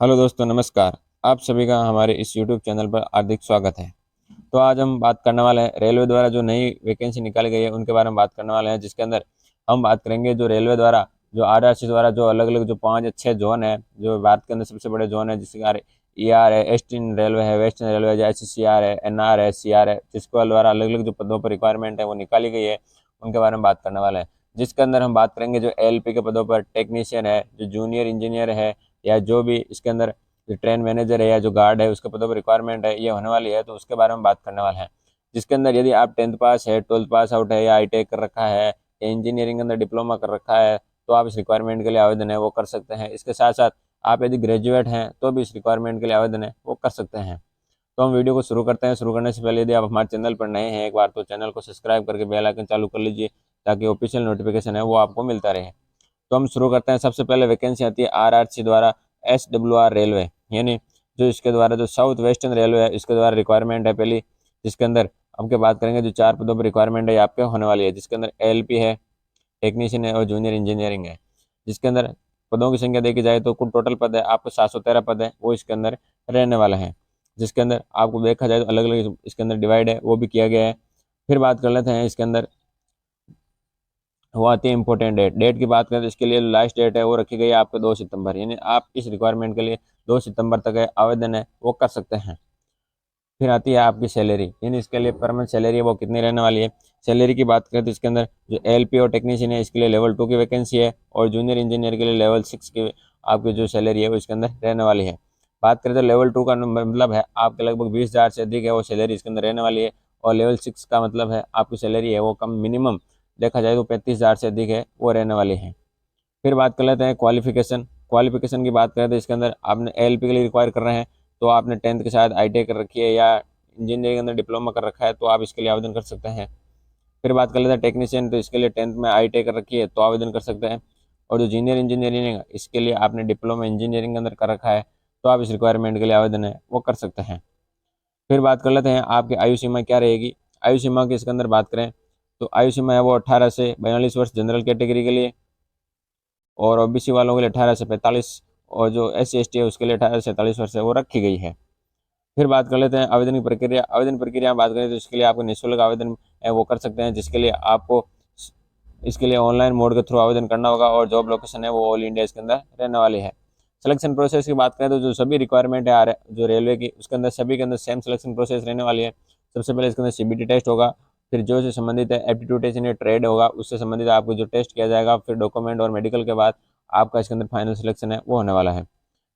Hello दोस्तों, नमस्कार। आप सभी का हमारे इस यूट्यूब चैनल पर हार्दिक स्वागत है। तो आज हम बात करने वाले हैं रेलवे द्वारा जो नई वैकेंसी निकाली गई है उनके बारे में बात करने वाले हैं, जिसके अंदर हम बात करेंगे जो रेलवे द्वारा जो आरआरसी द्वारा जो अलग अलग जो 5 या 6 जोन है, जो भारत के अंदर सबसे बड़े जोन है, जिसके ईआर है, ईस्टर्न रेलवे है, वेस्टर्न रेलवे है, एचसीआर है, एनआर है, सीआर है, जिसके द्वारा अलग अलग जो पदों पर रिक्वायरमेंट है वो निकाली गई है, उनके बारे में बात करने वाले हैं। जिसके अंदर हम बात करेंगे जो एलपी के पदों पर टेक्नीशियन है, जो जूनियर इंजीनियर है, या जो भी इसके अंदर जो ट्रेन मैनेजर है या जो गार्ड है उसके पदों पर रिक्वायरमेंट है ये होने वाली है, तो उसके बारे में बात करने वाले हैं। जिसके अंदर यदि आप 10th पास है, 12th पास आउट है, या आईटेक कर रखा है, या इंजीनियरिंग के अंदर डिप्लोमा कर रखा है, तो आप इस रिक्वायरमेंट के लिए आवेदन है वो कर सकते हैं। इसके साथ साथ आप यदि ग्रेजुएट हैं तो भी इस रिक्वायरमेंट के लिए आवेदन है वो कर सकते हैं। तो हम वीडियो को शुरू करते हैं। शुरू करने से पहले यदि आप हमारे चैनल पर नए हैं एक बार, तो चैनल को सब्सक्राइब करके बेल आइकन चालू कर लीजिए, ताकि ऑफिशियल नोटिफिकेशन है वो आपको मिलता रहे। तो हम शुरू करते हैं। सबसे पहले वैकेंसी आती है आरआरसी द्वारा एसडब्ल्यूआर रेलवे, यानी जो इसके द्वारा जो साउथ वेस्टर्न रेलवे है इसके द्वारा रिक्वायरमेंट है पहली, जिसके अंदर हम क्या बात करेंगे जो 4 पदों पर रिक्वायरमेंट है ये आपके होने वाली है, जिसके अंदर एलपी है, टेक्नीशियन है और जूनियर इंजीनियरिंग है। जिसके अंदर पदों की संख्या देखी जाए तो कुल टोटल पद है आपको 713 पद है वो इसके अंदर रहने वाला है। जिसके अंदर आपको देखा जाए तो अलग अलग इसके अंदर डिवाइड है वो भी किया गया है। फिर बात कर लेते हैं इसके अंदर वो आती है इंपॉर्टेंट डेट। डेट की बात करें तो इसके लिए लास्ट डेट है वो रखी गई है आपको 2 सितंबर, यानी आप इस रिक्वायरमेंट के लिए 2 सितंबर तक है आवेदन है वो कर सकते हैं। फिर आती है आपकी सैलरी, यानी इसके लिए पर मंथ सैलरी है वो कितनी रहने वाली है। सैलरी की बात करें तो इसके अंदर जो एलपी और टेक्नीशियन है इसके लिए लेवल 2 की वैकेंसी है, और जूनियर इंजीनियर के लिए लेवल 6 की आपकी जो सैलरी है वो इसके अंदर रहने वाली है। बात करें तो लेवल 2 का मतलब है आपके लगभग 20,000 से अधिक है वो सैलरी इसके अंदर रहने वाली है, और लेवल 6 का मतलब है आपकी सैलरी है वो कम मिनिमम देखा जाए तो 35,000 से अधिक है वो रहने वाली है। फिर बात कर लेते हैं क्वालिफिकेशन। क्वालिफिकेशन की बात करें तो इसके अंदर आपने एलपी के लिए रिक्वायर कर रहे हैं तो आपने 10th के साथ आईटीआई कर रखी है या इंजीनियरिंग के अंदर डिप्लोमा कर रखा है तो आप इसके लिए आवेदन कर सकते हैं। फिर बात कर लेते हैं टेक्नीशियन, तो इसके लिए 10th में आईटीआई कर रखी है तो आवेदन कर सकते हैं। और जो जूनियर इंजीनियरिंग है इसके लिए आपने डिप्लोमा इंजीनियरिंग के अंदर कर रखा है तो आप इस रिक्वायरमेंट के लिए आवेदन है वो कर सकते हैं। फिर बात कर लेते हैं आपकी आयु सीमा क्या रहेगी। आयु सीमा की इसके अंदर बात करें तो आयु सीमा है वो 18 से 42 वर्ष जनरल कैटेगरी के लिए, और ओबीसी वालों के लिए 18 से 45, और जो SC ST है उसके लिए 18 से 47 वर्ष है वो रखी गई है। फिर बात कर लेते हैं आवेदन की प्रक्रिया। आवेदन प्रक्रिया में बात करें तो इसके लिए आपको निःशुल्क आवेदन है वो कर सकते हैं, जिसके लिए आपको इसके लिए ऑनलाइन मोड के थ्रू आवेदन करना होगा, और जॉब लोकेशन है वो ऑल इंडिया इसके अंदर रहने वाली है। सिलेक्शन प्रोसेस की बात करें तो जो सभी रिक्वायरमेंट है जो रेलवे की उसके अंदर सभी के अंदर सेम सिलेक्शन प्रोसेस रहने वाली है। सबसे पहले इसके अंदर सीबीटी टेस्ट होगा, फिर जो से संबंधित है एप्टीट्यूड टेस्ट यानी ट्रेड होगा उससे संबंधित आपको जो टेस्ट किया जाएगा, फिर डॉक्यूमेंट और मेडिकल के बाद आपका इसके अंदर फाइनल सिलेक्शन है वो होने वाला है।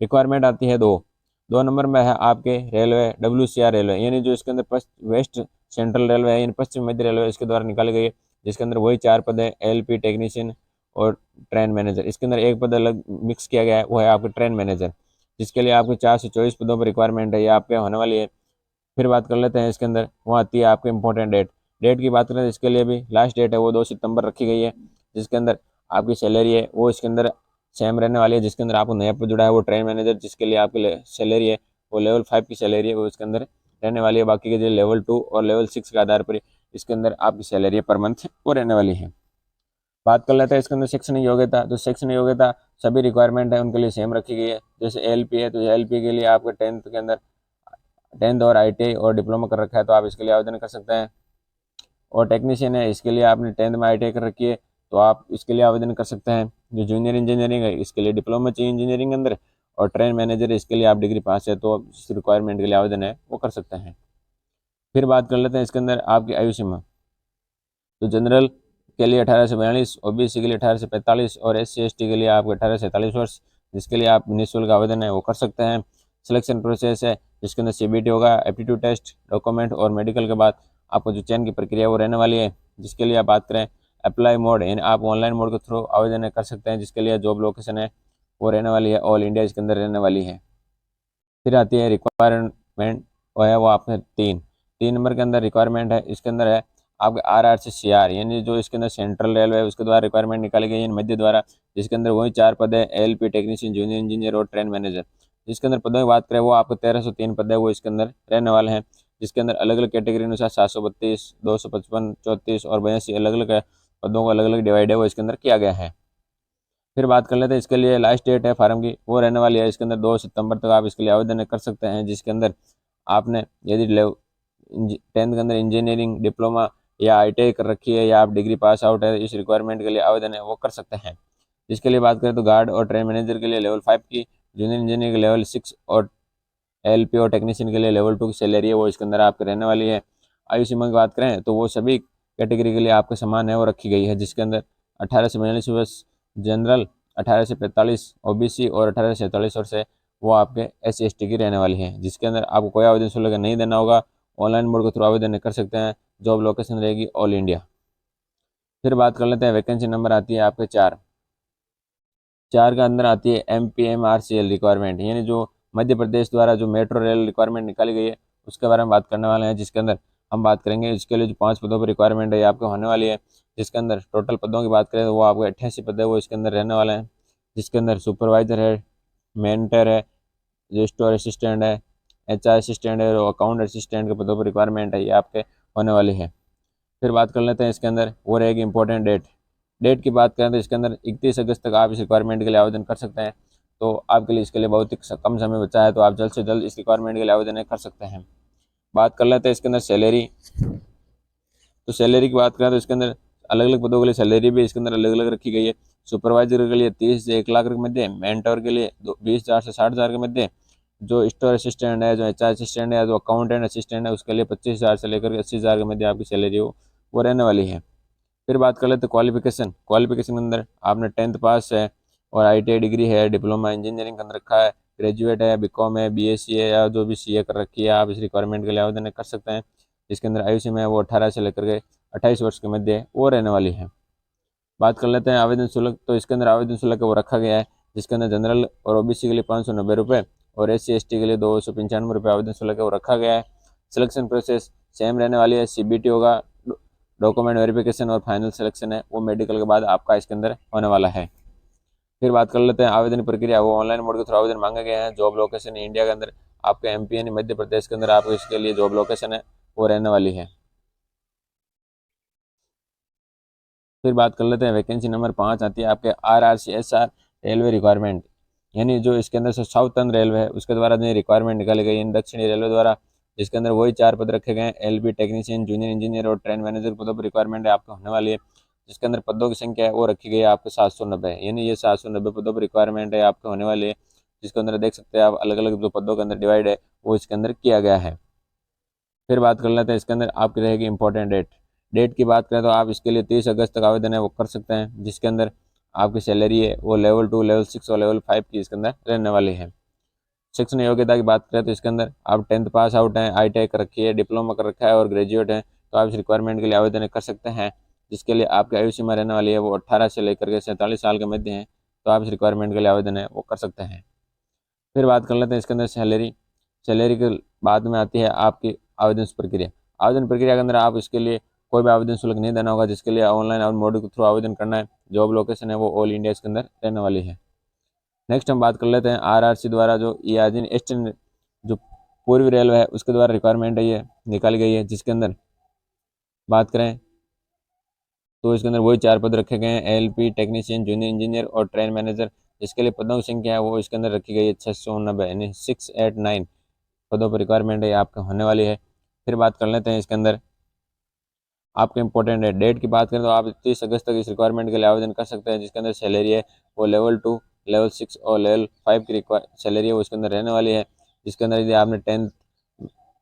रिक्वायरमेंट आती है दो। 2 नंबर में है आपके रेलवे WCR रेलवे, यानी जो इसके अंदर वेस्ट सेंट्रल रेलवे है यानी पश्चिम मध्य रेलवे इसके द्वारा निकाली गई है, जिसके अंदर वही 4 पद है एलपी टेक्नीशियन और ट्रेन मैनेजर। इसके अंदर एक पद अलग मिक्स किया गया है वो है आपके ट्रेन मैनेजर, जिसके लिए आपके 4 से 24 पदों पर रिक्वायरमेंट है ये आपके होने वाली है। फिर बात कर लेते हैं इसके अंदर वो आती है आपकी इंपॉर्टेंट डेट। डेट की बात करें तो इसके लिए भी लास्ट डेट है वो 2 सितंबर रखी गई है, जिसके अंदर आपकी सैलरी है वो इसके अंदर सेम रहने वाली है। जिसके अंदर आपको नया पद जुड़ा है वो ट्रेन मैनेजर, जिसके लिए आपकी सैलरी है वो लेवल 5 की सैलरी है वो इसके अंदर रहने वाली है। बाकी के जो लेवल 2 और लेवल 6 के आधार पर इसके अंदर आपकी सैलरी पर मंथ वो रहने वाली है। बात कर लेते हैं इसके अंदर शैक्षणिक योग्यता। तो शैक्षणिक योग्यता सभी रिक्वायरमेंट है उनके लिए सेम रखी गई है। जैसे एलपी है तो एलपी के लिए आपके 10th के अंदर 10th और आईटीआई और डिप्लोमा कर रखा है तो आप इसके लिए आवेदन कर सकते हैं। और टेक्नीशियन है इसके लिए आपने 10th में आईटीआई कर रखी है तो आप इसके लिए आवेदन कर सकते हैं। जो जूनियर इंजीनियरिंग है इसके लिए डिप्लोमा चाहिए इंजीनियरिंग के अंदर, और ट्रेन मैनेजर है इसके लिए आप डिग्री पास है तो आप इस रिक्वायरमेंट के लिए आवेदन है वो कर सकते हैं। फिर बात कर लेते हैं इसके अंदर आपकी आयु सीमा। तो जनरल के लिए 18 से 42, ओबीसी के लिए 18 से 45, और SC ST के लिए आपको 18 से 47 वर्ष, जिसके लिए आप निःशुल्क आवेदन है वो कर सकते हैं। सिलेक्शन प्रोसेस है जिसके अंदर सीबीटी होगा, एप्टीट्यूड टेस्ट, डॉक्यूमेंट और मेडिकल के बाद आपको जो चयन की प्रक्रिया वो रहने वाली है। जिसके लिए आप बात करें अप्लाई मोड, यानी आप ऑनलाइन मोड के थ्रू आवेदन कर सकते हैं, जिसके लिए जॉब लोकेशन है वो रहने वाली है ऑल इंडिया इसके अंदर रहने वाली है। फिर आती है रिक्वायरमेंट, वो है वो आपने 3 नंबर के अंदर रिक्वायरमेंट है इसके अंदर है आपके RR से CR, यानी जो इसके अंदर सेंट्रल रेलवे है उसके द्वारा रिक्वायरमेंट निकाली गई है मध्य द्वारा, जिसके अंदर वही 4 पद है एलपी टेक्नीशियन, जूनियर इंजीनियर और ट्रेन मैनेजर। जिसके अंदर पदों की बात करें वो आपको 1303 पद है वो इसके अंदर रहने वाले हैं, जिसके अंदर अलग अलग कैटेगरी अनुसार 732, 255, 34 और 82 अलग अलग पदों को अलग अलग डिवाइड है वो इसके अंदर किया गया है। फिर बात कर लेते हैं इसके लिए लास्ट डेट है फार्म की, वो रहने वाली है इसके अंदर 2 सितंबर तक आप इसके लिए आवेदन कर सकते हैं, जिसके अंदर आपने यदि 10th के अंदर इंजीनियरिंग डिप्लोमा या ITI कर रखी है या आप डिग्री पास आउट है, इस रिक्वायरमेंट के लिए आवेदन है वो कर सकते हैं। इसके लिए बात करें तो गार्ड और ट्रेन मैनेजर के लिए लेवल 5 की, जूनियर इंजीनियर के लेवल 6 और LP और टेक्नीशियन के लिए लेवल 2 की सैलरी है वो इसके अंदर आपके रहने वाली है। आयु सीमा की बात करें तो वो सभी कैटेगरी के लिए आपके समान है वो रखी गई है, जिसके अंदर 18 से 42 वर्ष जनरल, 18 से 45 OBC और 18 से 47 वर्ष है वो आपके SC ST की रहने वाली है, जिसके अंदर आपको कोई आवेदन शुल्क नहीं देना होगा। ऑनलाइन मोड के थ्रू आवेदन कर सकते हैं। जॉब लोकेशन रहेगी ऑल इंडिया। फिर बात कर लेते हैं वैकेंसी नंबर आती है आपके 4 के अंदर आती है MPMRCL रिक्वायरमेंट, यानी जो मध्य प्रदेश द्वारा जो मेट्रो रेल रिक्वायरमेंट निकाली गई है उसके बारे में बात करने वाले हैं, जिसके अंदर हम बात करेंगे इसके लिए जो 5 पदों पर रिक्वायरमेंट है ये आपको होने वाली है। जिसके अंदर टोटल पदों की बात करें तो वो आपको 88 पद है वो इसके अंदर रहने वाले हैं, जिसके अंदर सुपरवाइजर है, मेंटर है, जो स्टोर असिस्टेंट है, HR असिस्टेंट है और अकाउंट असिस्टेंट के पदों पर रिक्वायरमेंट है ये आपके होने वाली है। फिर बात कर लेते हैं इसके अंदर वो रहेगी इंपॉर्टेंट डेट की बात करें तो इसके अंदर 31 अगस्त तक आप इस रिक्वायरमेंट के लिए आवेदन कर सकते हैं। तो आपके लिए इसके लिए बहुत ही कम समय बचा है, तो आप जल्द से जल्द इस रिक्वायरमेंट के लिए आवेदन कर सकते हैं। बात कर लेते हैं इसके अंदर सैलरी। तो सैलरी की बात करें तो इसके अंदर अलग अलग पदों के लिए सैलरी भी इसके अंदर अलग अलग रखी गई है। सुपरवाइजर के लिए 30 से 1 लाख के मध्य, मेंटर के लिए 20,000 से 60,000 के मध्य, जो स्टोर असिस्टेंट है, जो HR असिस्टेंट है, जो अकाउंटेंट असिस्टेंट है उसके लिए 25,000 से लेकर के 80,000 के मध्य आपकी सैलरी हो वो रहने वाली है। फिर बात कर लेते हैं क्वालिफिकेशन के अंदर आपने 10th पास है और ITI डिग्री है, डिप्लोमा इंजीनियरिंग कर रखा है, ग्रेजुएट है, BCom है, BSc है या जो भी CA कर रखी है, आप इस रिक्वायरमेंट के लिए आवेदन कर सकते हैं। जिसके अंदर आयु सीमा है वो 18 से लेकर के 28 वर्ष के मध्य वो रहने वाली है। बात कर लेते हैं आवेदन शुल्क। तो इसके अंदर आवेदन शुल्क वो रखा गया है, जिसके अंदर जनरल और OBC के लिए 590 रुपये और SC ST के लिए 295 रुपये आवेदन शुल्क वो रखा गया है। सिलेक्शन प्रोसेस सेम रहने वाली है, CBT होगा, डॉक्यूमेंट वेरिफिकेशन और फाइनल सिलेक्शन है वो मेडिकल के बाद आपका इसके अंदर होने वाला है। फिर बात कर लेते हैं आवेदन प्रक्रिया, वो ऑनलाइन मोड के थ्रू आवेदन मांगे गए हैं। जॉब लोकेशन इंडिया के अंदर आपके MP यानी मध्य प्रदेश के अंदर आपको इसके लिए जॉब लोकेशन है वो रहने वाली है। फिर बात कर लेते हैं वैकेंसी नंबर 5 आती है आपके RRCSR रेलवे रिक्वायरमेंट, यानी जो इसके अंदर से साउथर्न रेलवे है उसके द्वारा जो रिक्वायरमेंट निकाली गई है दक्षिणी रेलवे द्वारा, जिसके अंदर वही 4 पद रखे गए हैं, LP टेक्नीशियन, जूनियर इंजीनियर और ट्रेन मैनेजर पदों पर रिक्वायरमेंट है आपको होने वाली है। जिसके अंदर पदों की संख्या है वो रखी गई है आपको 790, यानी ये 790 पदों पर रिक्वायरमेंट है आपको होने वाली है। जिसके अंदर देख सकते हैं आप अलग अलग जो पदों के अंदर डिवाइड है वो इसके अंदर किया गया है। फिर बात कर लेते हैं इसके अंदर आपकी रहेगी इंपॉर्टेंट डेट की बात करें तो आप इसके लिए 30 अगस्त तक आवेदन है वो कर सकते हैं, जिसके अंदर आपकी सैलरी है वो लेवल 2, लेवल 6 और लेवल 5 की इसके अंदर रहने वाली है। शिक्षण योग्यता की बात करें तो इसके अंदर आप 10th पास आउट हैं, ITI कर रखी है, डिप्लोमा कर रखा है और ग्रेजुएट हैं, तो आप इस रिक्वायरमेंट के लिए आवेदन कर सकते हैं। जिसके लिए आपकी आयु सीमा रहने वाली है वो 18 से लेकर के 47 साल के मध्य है, तो आप इस रिक्वायरमेंट के लिए आवेदन है वो कर सकते हैं। फिर बात कर लेते हैं इसके अंदर सैलरी के बाद में आती है आपकी आवेदन प्रक्रिया। आवेदन प्रक्रिया के अंदर आप इसके लिए कोई भी आवेदन शुल्क नहीं देना होगा, जिसके लिए ऑनलाइन और मोड के थ्रू आवेदन करना है। जॉब लोकेशन है वो ऑल इंडिया इसके अंदर रहने वाली है। नेक्स्ट हम बात कर लेते हैं RRC द्वारा जो यानी ईस्टर्न जो पूर्वी रेलवे है उसके द्वारा रिक्वायरमेंट है ये निकाली गई है। जिसके अंदर बात करें तो इसके अंदर वही 4 पद रखे गए हैं, LP टेक्नीशियन, जूनियर इंजीनियर और ट्रेन मैनेजर। जिसके लिए पदों की संख्या है वो इसके अंदर रखी गई है 690, यानी 689 पदों पर रिक्वायरमेंट है आपका होने वाली है। फिर बात कर लेते हैं इसके अंदर आपके इंपॉर्टेंट है डेट की बात करें तो आप 30 अगस्त तक इस रिक्वायरमेंट के लिए आवेदन कर सकते हैं। जिसके अंदर सैलरी है वो लेवल 2, लेवल 6 और लेवल 5 की सैलरी है वो इसके अंदर रहने वाली है। जिसके अंदर यदि आपने 10th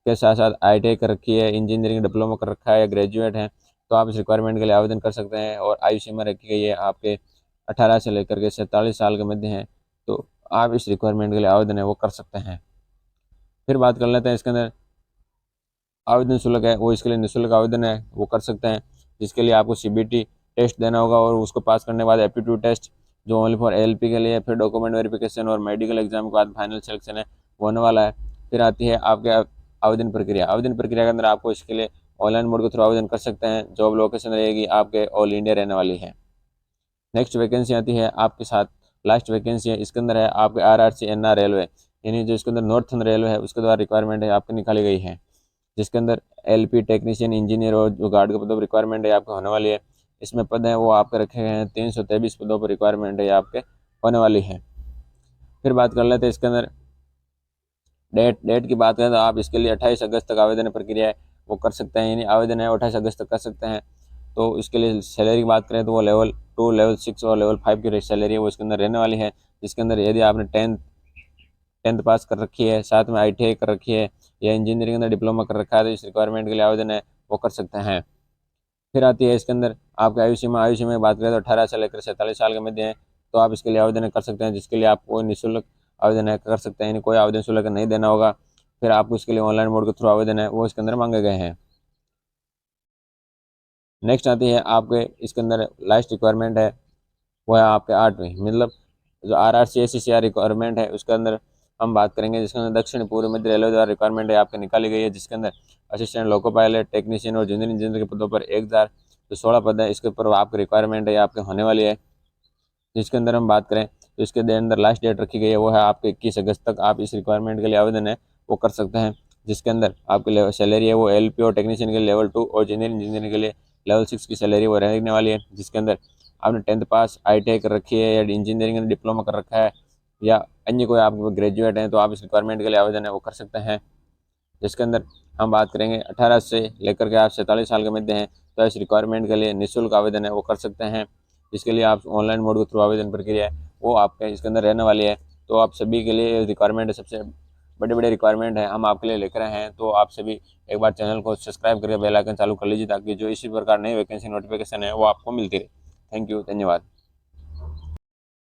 के साथ साथ ITI कर रखी है, इंजीनियरिंग डिप्लोमा कर रखा है या ग्रेजुएट है, तो आप इस रिक्वायरमेंट के लिए आवेदन कर सकते हैं। और आयु सीमा रखी गई है आपके 18 से लेकर के 47 साल के मध्य हैं, तो आप इस रिक्वायरमेंट के लिए आवेदन है वो कर सकते हैं। फिर बात कर लेते हैं इसके अंदर आवेदन शुल्क है वो इसके लिए निःशुल्क आवेदन है वो कर सकते हैं। जिसके लिए आपको CBT टेस्ट देना होगा और उसको पास करने के बाद एप्टीट्यूड टेस्ट जो ओनली फॉर LP के लिए, फिर डॉक्यूमेंट वेरिफिकेशन और मेडिकल एग्जाम के बाद फाइनल सिलेक्शन है वो होने वाला है। फिर आती है आपके आवेदन प्रक्रिया के अंदर आपको इसके लिए ऑनलाइन मोड के थ्रू आवेदन कर सकते हैं। जॉब लोकेशन रहेगी आपके ऑल इंडिया रहने वाली है। नेक्स्ट वैकेंसी आती है आपके साथ लास्ट वैकेंसी है, इसके अंदर है आपके RRC-NR रेलवे, यानी जो इसके अंदर नॉर्थन रेलवे है उसके द्वारा रिक्वायरमेंट है आपकी निकाली गई है। जिसके अंदर LP टेक्नीशियन, इंजीनियर और जो गार्ड के पदों पर रिक्वायरमेंट है आपको होने वाली है। इसमें पद हैं वो आपके रखे गए हैं। 323 पदों पर रिक्वायरमेंट है ये आपके होने वाली है। फिर बात कर लेते हैं इसके अंदर डेट की बात करें तो आप इसके लिए 28 अगस्त तक आवेदन प्रक्रिया है वो कर सकते हैं, यानी आवेदन है 28 अगस्त तक कर सकते हैं। तो इसके लिए सैलरी की बात करें तो वो लेवल 2, लेवल 6 और लेवल 5 की सैलरी है वो इसके अंदर रहने वाली है। जिसके अंदर यदि आपने टेंथ पास कर रखी है, साथ में ITI कर रखी है या इंजीनियरिंग के अंदर डिप्लोमा कर रखा है तो इस रिक्वायरमेंट के लिए आवेदन है वो कर सकते हैं। फिर आती है इसके अंदर आपके आयु सीमा की बात करें तो 18 से लेकर 47 साल के मध्य है तो आप इसके लिए आवेदन कर सकते हैं, जिसके लिए आप कोई निःशुल्क आवेदन है कर सकते हैं, यानी कोई आवेदन शुल्क नहीं देना होगा। फिर आपको इसके लिए ऑनलाइन मोड के थ्रू आवेदन है वो इसके अंदर मांगे गए हैं। नेक्स्ट आती है आपके इसके अंदर लास्ट रिक्वायरमेंट है वो है आपके 8वीं, मतलब जो RRCSCR रिक्वायरमेंट है उसके अंदर हम बात करेंगे, जिसके अंदर दक्षिण पूर्व मध्य रेलवे द्वारा रिक्वायरमेंट है आपके निकाली गई है। जिसके अंदर असिस्टेंट लोको पायलट, टेक्नीशियन और जूनियर इंजीनियर के पदों पर 1016 पद है इसके ऊपर आपकी रिक्वायरमेंट है आपके होने वाली है। जिसके अंदर हम बात करें तो इसके अंदर लास्ट डेट रखी गई है वो है आपके 21 अगस्त तक आप इस रिक्वायरमेंट के लिए आवेदन है वो कर सकते हैं। जिसके अंदर आपकी सैलरी है वो LPO टेक्नीशियन के लिए लेवल 2 और जूनियर इंजीनियर के लिए लेवल 6 की सैलरी वो रहने वाली है। जिसके अंदर आपने 10th पास, ITI कर रखी है या इंजीनियरिंग में डिप्लोमा कर रखा है या अन्य कोई आप ग्रेजुएट हैं तो आप इस रिक्वायरमेंट के लिए आवेदन है वो कर सकते हैं। जिसके अंदर हम बात करेंगे 18 से लेकर के आप 47 साल के मध्य हैं तो इस रिक्वायरमेंट के लिए निःशुल्क आवेदन है वो कर सकते हैं। जिसके लिए आप ऑनलाइन मोड के थ्रू आवेदन प्रक्रिया है वो आपके इसके अंदर रहने वाली है। तो आप सभी के लिए रिक्वायरमेंट है, सबसे बड़े बड़े रिक्वायरमेंट है हम आपके लिए लेकर आए हैं। तो आप सभी एक बार चैनल को सब्सक्राइब करके बेल आइकन चालू कर लीजिए ताकि जो इसी प्रकार नई वैकेंसी नोटिफिकेशन है वो आपको मिलती रहे। थैंक यू, धन्यवाद।